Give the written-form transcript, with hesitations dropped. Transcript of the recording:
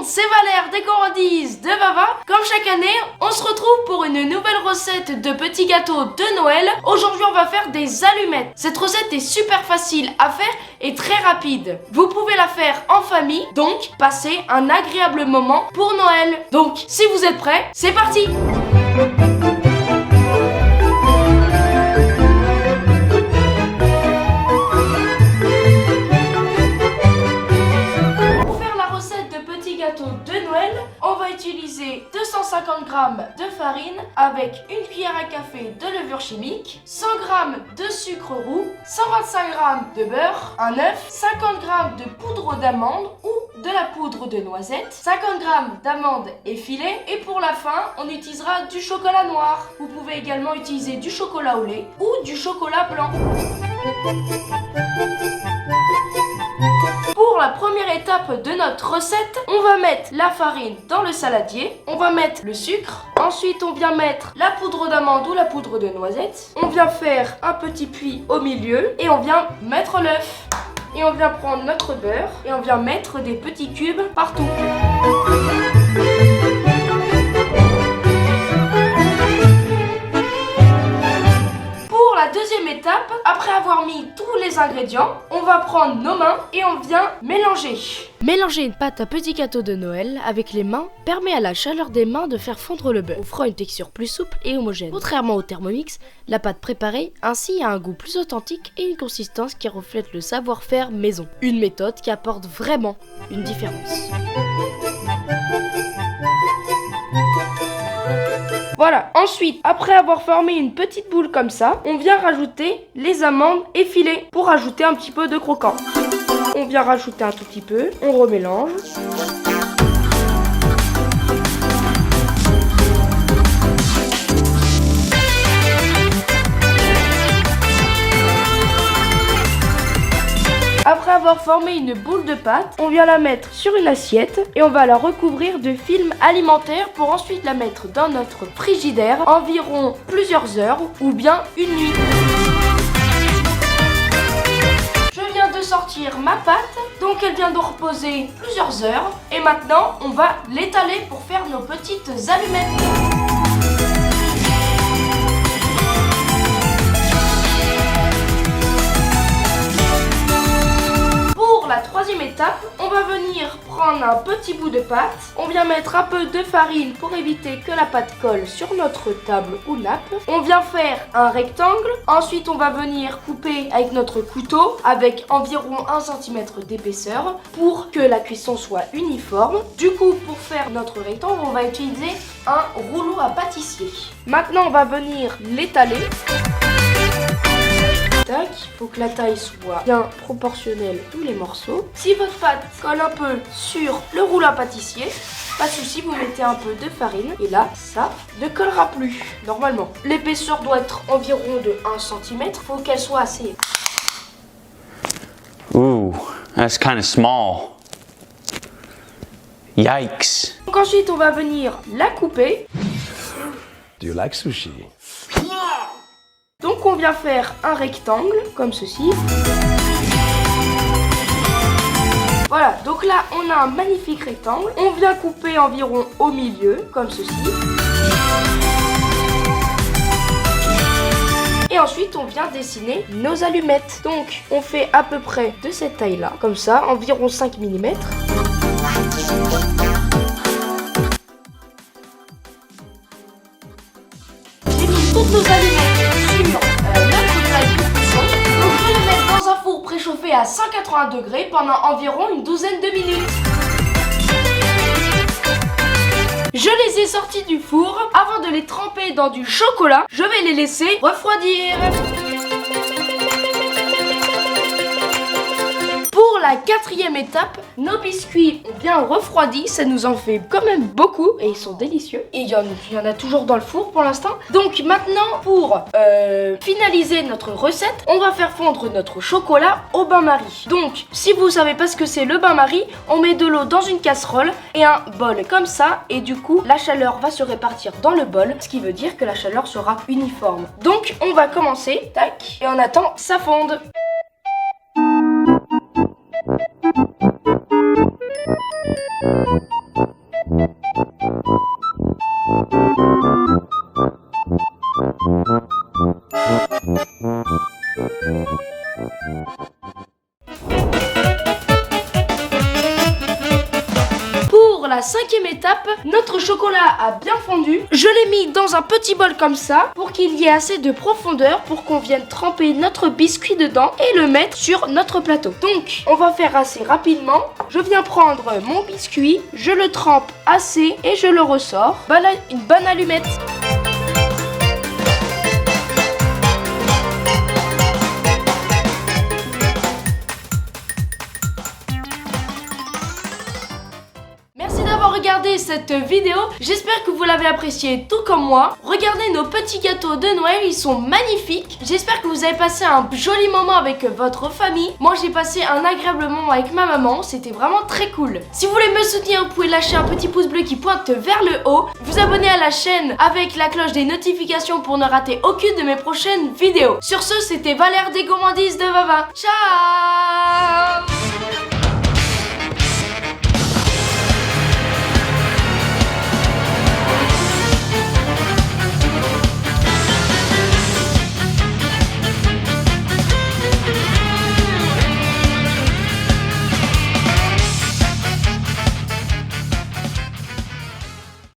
c'est Valère des gourmandises de Vava. Comme chaque année, on se retrouve pour une nouvelle recette de petits gâteaux de Noël. Aujourd'hui, on va faire des allumettes. Cette recette est super facile à faire et très rapide. Vous pouvez la faire en famille, donc passez un agréable moment pour Noël. Donc, si vous êtes prêts, c'est parti! De Noël, on va utiliser 250 g de farine avec une cuillère à café de levure chimique, 100 g de sucre roux, 125 g de beurre, un œuf, 50 g de poudre d'amande ou de la poudre de noisette, 50 g d'amandes effilées et pour la fin, on utilisera du chocolat noir. Vous pouvez également utiliser du chocolat au lait ou du chocolat blanc. Pour la première étape de notre recette, on va mettre la farine dans le saladier, on va mettre le sucre, ensuite on vient mettre la poudre d'amande ou la poudre de noisette, on vient faire un petit puits au milieu et on vient mettre l'œuf. Et on vient prendre notre beurre et on vient mettre des petits cubes partout. Deuxième étape, après avoir mis tous les ingrédients, on va prendre nos mains et on vient mélanger. Mélanger une pâte à petits gâteaux de Noël avec les mains permet à la chaleur des mains de faire fondre le beurre, offrant une texture plus souple et homogène. Contrairement au Thermomix, la pâte préparée ainsi a un goût plus authentique et une consistance qui reflète le savoir-faire maison. Une méthode qui apporte vraiment une différence. Voilà, ensuite, après avoir formé une petite boule comme ça, on vient rajouter les amandes effilées pour ajouter un petit peu de croquant. On vient rajouter un tout petit peu, on remélange. Après avoir formé une boule de pâte, on vient la mettre sur une assiette et on va la recouvrir de film alimentaire pour ensuite la mettre dans notre frigidaire environ plusieurs heures ou bien une nuit. Je viens de sortir ma pâte, donc elle vient de reposer plusieurs heures et maintenant on va l'étaler pour faire nos petites allumettes. La troisième étape, on va venir prendre un petit bout de pâte, on vient mettre un peu de farine pour éviter que la pâte colle sur notre table ou nappe, on vient faire un rectangle, ensuite on va venir couper avec notre couteau avec environ 1 cm d'épaisseur pour que la cuisson soit uniforme. Du coup, pour faire notre rectangle, on va utiliser un rouleau à pâtissier. Maintenant, on va venir l'étaler. Il faut que la taille soit bien proportionnelle tous les morceaux. Si votre pâte colle un peu sur le rouleau à pâtissier, pas de souci, vous mettez un peu de farine et là, ça ne collera plus normalement. L'épaisseur doit être environ de 1 cm. Il faut qu'elle soit assez. Ooh, that's kind of small. Yikes. Donc ensuite, on va venir la couper. Do you like sushi? Donc on vient faire un rectangle, comme ceci. Voilà, donc là on a un magnifique rectangle. On vient couper environ au milieu, comme ceci. Et ensuite on vient dessiner nos allumettes. Donc on fait à peu près de cette taille-là, comme ça, environ 5 mm. J'ai mis toutes nos allumettes sur notre plaque de cuisson. Donc je vais les mettre dans un four préchauffé à 180 degrés pendant environ une douzaine de minutes. Je les ai sortis du four. Avant de les tremper dans du chocolat, je vais les laisser refroidir. Pour la quatrième étape, nos biscuits ont bien refroidi, ça nous en fait quand même beaucoup et ils sont délicieux. Et il y en a toujours dans le four pour l'instant. Donc maintenant, pour finaliser notre recette, on va faire fondre notre chocolat au bain-marie. Donc, si vous savez pas ce que c'est le bain-marie, on met de l'eau dans une casserole et un bol comme ça. Et du coup, la chaleur va se répartir dans le bol, ce qui veut dire que la chaleur sera uniforme. Donc, on va commencer, tac, et on attend que ça fonde. la 5e étape. Notre chocolat a bien fondu. Je l'ai mis dans un petit bol comme ça pour qu'il y ait assez de profondeur pour qu'on vienne tremper notre biscuit dedans et le mettre sur notre plateau. Donc, on va faire assez rapidement. Je viens prendre mon biscuit, je le trempe assez et je le ressors. Voilà une bonne allumette. Merci d'avoir regardé cette vidéo, j'espère que vous l'avez appréciée tout comme moi. Regardez nos petits gâteaux de Noël, ils sont magnifiques. J'espère que vous avez passé un joli moment avec votre famille. Moi j'ai passé un agréable moment avec ma maman, c'était vraiment très cool. Si vous voulez me soutenir, vous pouvez lâcher un petit pouce bleu qui pointe vers le haut, vous abonner à la chaîne avec la cloche des notifications pour ne rater aucune de mes prochaines vidéos. Sur ce, c'était Valère des gourmandises de Vava. Ciao!